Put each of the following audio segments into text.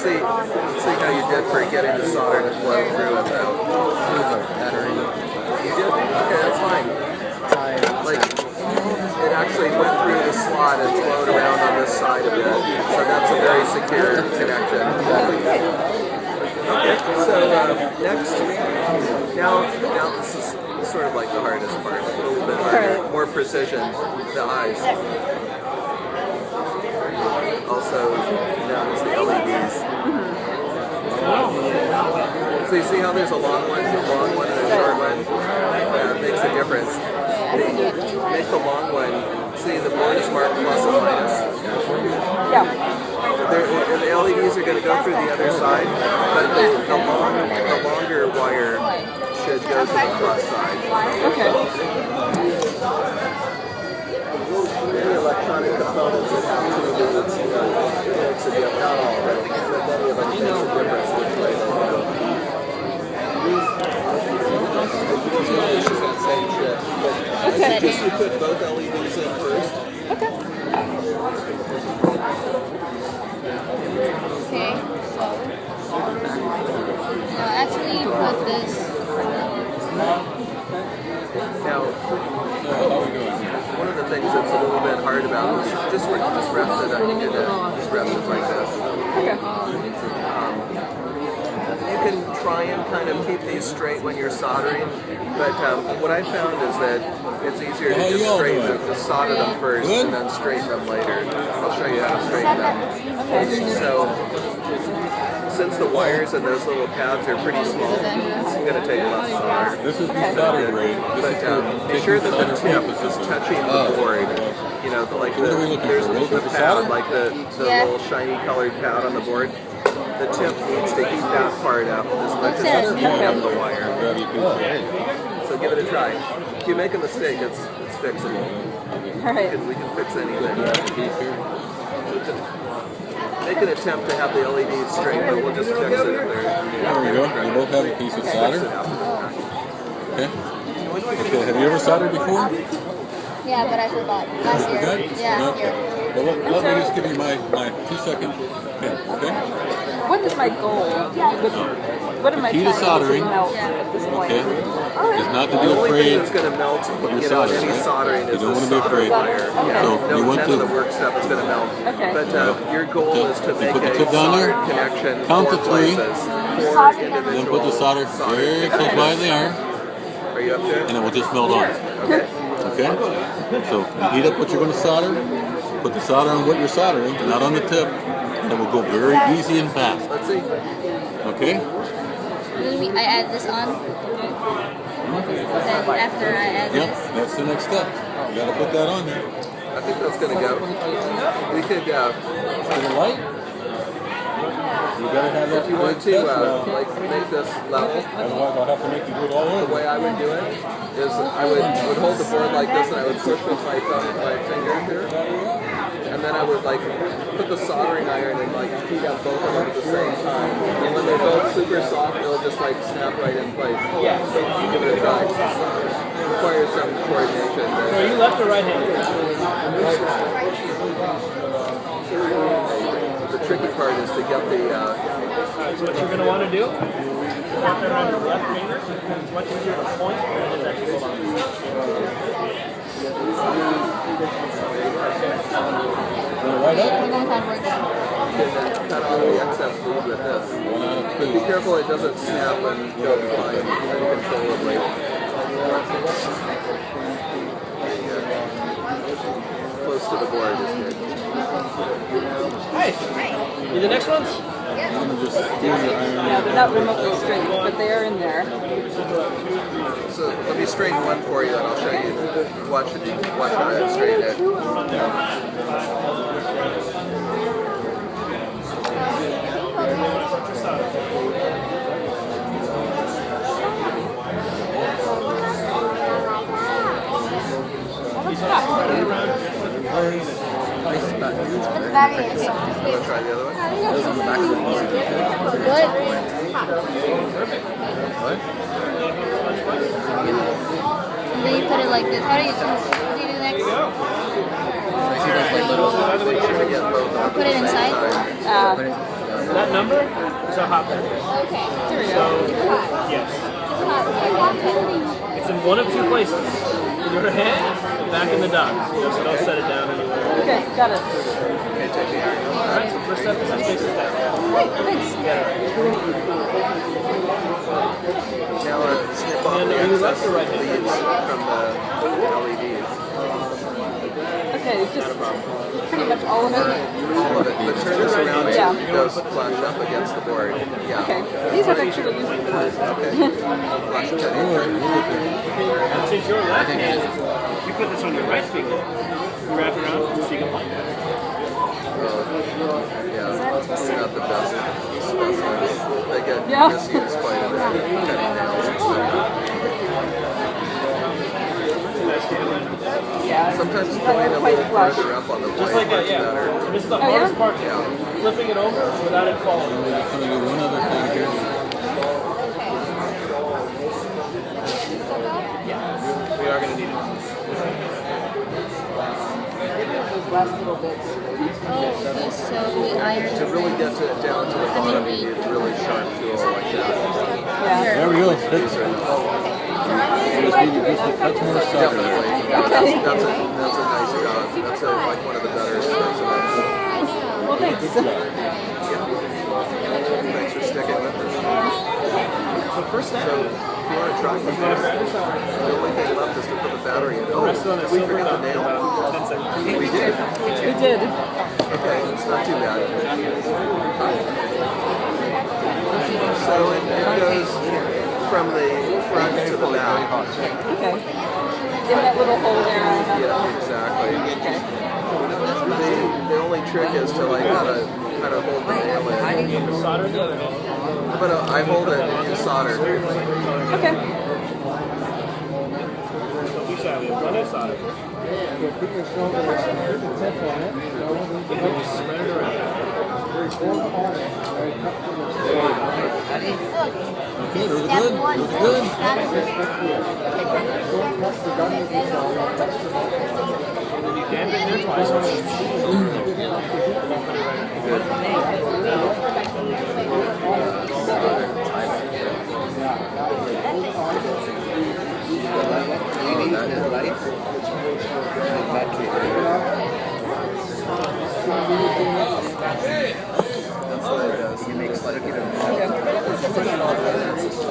see how you did for getting the solder to flow through without battery. You did? Okay, that's fine. Like, it actually went through the slot and flowed around on this side of it. So that's a very secure connection. Okay, so next, now this is sort of like the hardest part, a little bit harder, more precision, the eyes. Also known as the LEDs. So you see how there's a long one, and a short one? That makes a difference. They make the long one, see the board is marked plus and minus. Yeah. And the LEDs are going to go through the other side, but the longer wire should go to the plus side. Okay. Many electronic components that have two leads, makes a difference. Not all, but many of them makes a difference which way they go. That same shift. I suggest you put both LEDs in first. Okay. Okay, so actually put this. Now, one of the things that's a little bit hard about is just rest it. I think just rest it like this. You can try and kind of keep these straight when you're soldering, but what I found is that it's easier to just solder them first and then straighten them later. I'll show you how to straighten them. So, since the wires and those little pads are pretty small, it's going to take less solder. This is the solder grade. But be sure that the tip is touching the board. You know, like there's the pad, like the little shiny colored pad on the board. The tip needs to heat that part up as much as it's heating up the wire. So give it a try. If you make a mistake, it's fixable. We can fix anything. Make an attempt to have the LEDs straight, but we'll just fix it if they're... There we go. You both have a piece of solder. Okay. Have you ever soldered before? Yeah, but I forgot. Last year. Yeah, here. Well, let me just give you my 2-second hint, okay? What is my goal? What am I key to trying soldering, to melt at this point? okay, is not to be The only thing afraid that's going to melt, of your any soldering, right? soldering You is don't the want to be solder afraid. wire. So you want None to of the work stuff is going to melt. Okay. But your goal is to make put the a tip down there, soldered connection count four to 3, places, four and individual then put the solder very close by the arm, Are you up there? and it will just melt on. Okay. Okay? So heat up what you're going to solder, put the solder on what you're soldering, not on the tip, and it will go very easy and fast. Let's see. Okay? I add this on. Then after I add Yep, this. that's the next step. You got to put that on there. I think that's going to go. We could, To the light. You got to have that. if you want to, like make this level. Otherwise, I'll have to make you do it all The over. way I would do it is I would hold the board like this and I would push with my thumb and my finger here. And then I would like put the soldering iron and like heat up both of them at the same time. And when they're both super soft, they'll just like snap right in place. Yeah. So give it a try. It requires some coordination. Are you left or right handed? The tricky part is to get the So what you're going to want to do, wrap it around your left finger. It's much easier to point than it is actually hold on. Right up. We're going to have work done. cut off the excess lead with this. But be careful it doesn't snap and go flying uncontrollably. Close to the board is good. Hey, you the next ones? Yeah, they're not remotely straight, but they are in there. So let me straighten one for you and I'll show you. Watch how I straighten it. That is. Want to try the other one? What? And then you put it like this. How do you do next? Make sure to get both on Put it inside. No, number is a hot battery. Okay. So, yes. It's in one of two places. In your hand, back in the dock. You know, so don't set it down anywhere. Okay, got it. Okay, take the iron. Alright, so first step is to face it down. Great, thanks. Now snip off And the are you excess left or right handed? leads from the LEDs. Okay, it's just pretty much all of it. All of it. But turn this around Yeah. so it goes flush up against the board. Yeah. Okay, these I've actually used before. Okay. Flush cut in. And since you're left-handed, you put this on your right finger, you wrap it around, so you can play. Yeah, it's not the best specimens. They get Yeah. misused quite a bit. Cutting nails and stuff. Yeah. Sometimes That going a one's quite little flush. further up on the Just blade like that, works yeah. better. So this is the Oh, hardest yeah? part, Yeah. flipping it over without it falling. I'm going to do one other thing here. We are going to need it. Those last little bits. Oh, okay, so we iron. To really get to down to the bottom, you need a really sharp tool like that. Yeah. There we go. Just need just a touch more solder. Definitely. Yeah, that's a nice job. That's like one of the better specimens. Well, thanks. Thanks for sticking with us. So first step, So, if you want to try this, the only thing left is to put the battery in. Oh, rest on a did we silver forget the cup for nail? about 10 seconds. We did. We did. Okay, it's not too bad. So it goes from the front to the back. Okay. In that little hole there. Yeah, exactly. The only trick is to like how to hold the nail in. Solder the other hand. But I hold it in solder. Okay. So we shall. We have one in solder. Spread it around. Okay, those are good. Those are good. You damp it in there twice. That's what it does. It makes like it's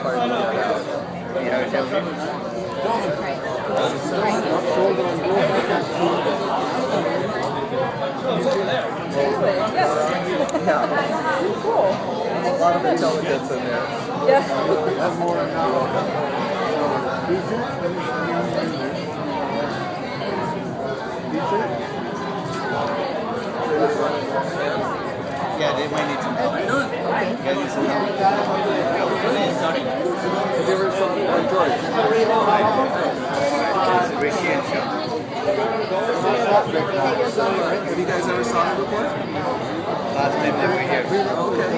hard to get out. Yeah. Cool. A lot of intelligence in there. Yeah. Yeah, they might need some help. Yeah, need some help. Have you ever saw George? Ricky and Sean. Have you guys ever saw him before? Last time they were here. Okay.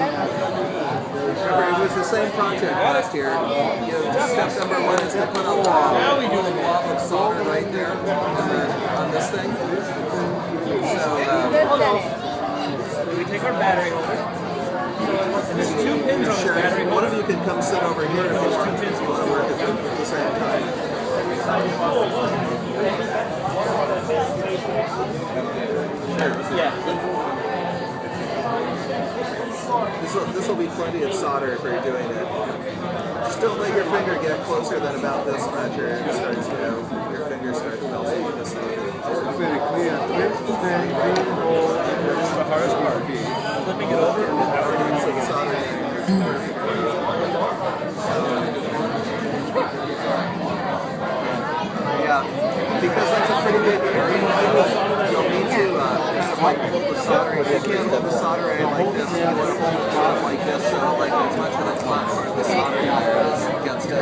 Remember, it was the same project last year. You know, step number one is to put a blob of solder right there on this thing. So, We take our battery holder. And there's two pins on this sure, battery one holder. of you can come sit over here if you want to work at the same time. Yeah. This will be plenty of solder if you're doing it. Just don't let your finger get closer than about this much, or it starts, you know, your finger starts melting with this thing. Very clear. That's the hardest part. Flipping it over and powering So the solder is perfect. Yeah, because that's a pretty big area. You'll need to kind of like hold the soldering. You can't hold the soldering like this. You want to hold the top like this, so like as much of the top part of the soldering there is against it.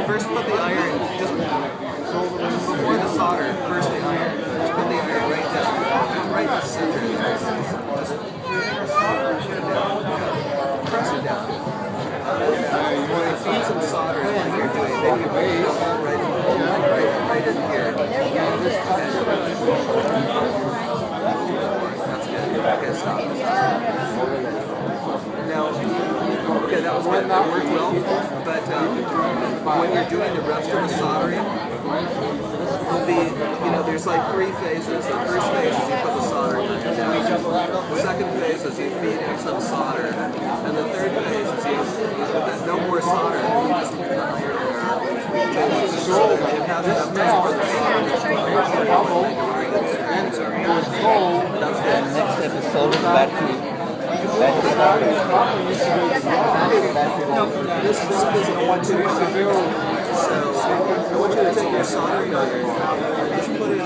First put the iron, just before the solder, first the iron. Just put the iron right down, right in the center. Press it down. You want to feed some solder like you're doing. Maybe you put it all right That's good. Okay, stop. Now, okay, that was good. That worked well. But when you're doing the rest of the soldering, will be, there's like 3 phases. The first phase is you put the soldering iron down. The second phase is you feed in some solder. And the third phase is you put no more solder. You just put the iron in there. It has enough time for the solder. That's good. Next step is soldering battery. This is a 1-2 battery. So I want you to take your soldering iron and just put it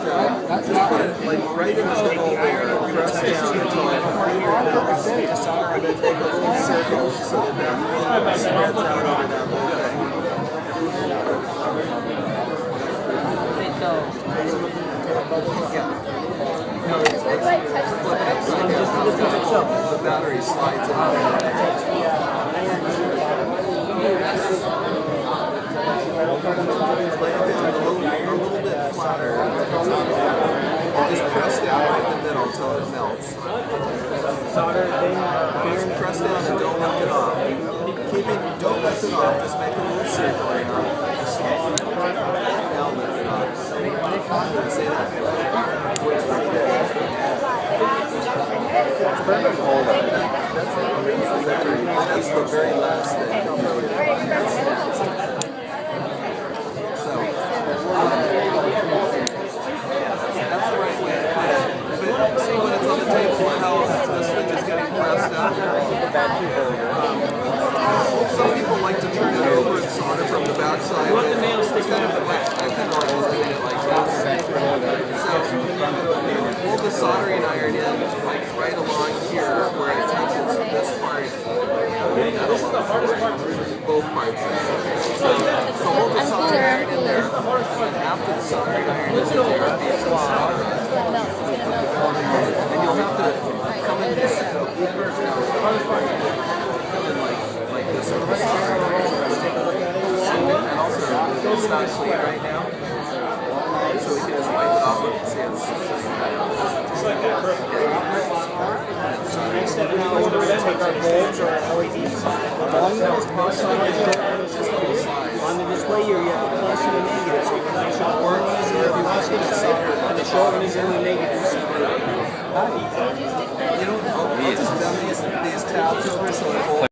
like right in the hole there, press down until it melts, and then take a little circle so that spreads out over that whole thing. Yeah. No, it's flip it upside down. The battery slides out. Lay it down a little bit flatter. Just press down right in the middle until it melts. Just press down and don't lift it off. Don't lift it off, just make a little circle right now. Now lift it off. See that? Works pretty good. That's the very last thing. So, that's the right way to put it. But see when it's on the table, how this thing is getting pressed up. Some people like to turn it over and solder from the backside. You want the nail stick kind of like, I kind of like doing it like this. So, pull the soldering iron in like right along here where it touches this part. This is the hardest part. Both parts. So hold the soldering iron in there. After the soldering iron is in there, and you'll have to come in this. Like this. And also, it's not clean right now. So we can just wipe it off and see it's Just like that, perfect. Next step now is we're going to take our bulbs or LEDs. On the display here, you have a plus and a negative. So you can show orange is if you want to inside, and the show one is in the negative. I'll just bend these tabs over so it holds.